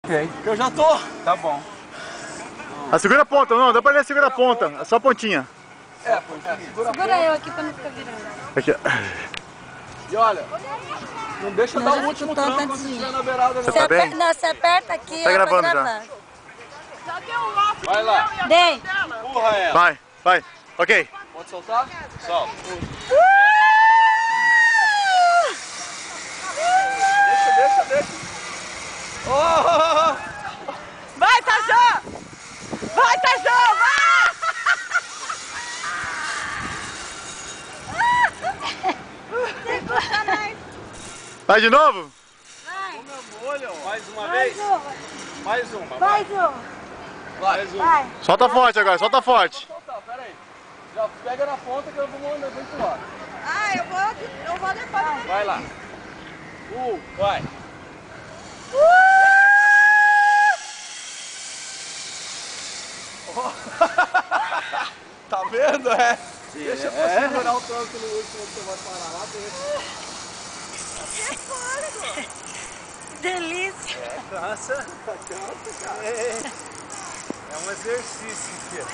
Ok. Eu já tô. Tá bom. Ah, segura a ponta, não, dá pra ver, segura a ponta, é só a pontinha. Segura eu aqui pra não ficar virando. Aqui. E olha, não deixa dar o último tranco quando você estiver na beirada. Você tá bem? Não, você aperta aqui, Tá ela gravando já. Já deu um lápis. Vai lá. Dei. Empurra ela. Vai. Ok. Pode soltar? Solta. Deixa. Oh! Vai, Tajão! Vai, Tajão! Vai! Vai de novo? Mais uma vez? Mais uma. Mais um. Mais uma. Vai. Solta forte agora, solta forte. Vou soltar, pera aí. Já pega na ponta que eu vou mandar pro lado. Ah, eu vou levar. Vai lá. Vai. Tá vendo? Deixa eu segurar o tranco no último que você vai parar lá dentro. Que delícia. Cansa, cara. É um exercício, filho.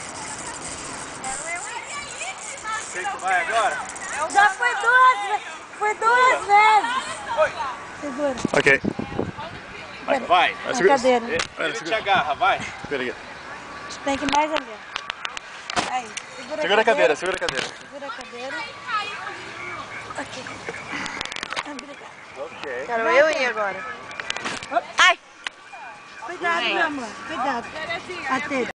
Você que vai agora? Já foi duas vezes. Segura. Ok. Vai. Na cadeira. Ele te agarra, vai. Segura aqui. Tem que ir mais ali. Aí, Segura a cadeira, segura a cadeira. Segura a cadeira. Aqui. Obrigada. Ok. Quero eu ir agora. Ai! Cuidado, meu amor. Cuidado. Até.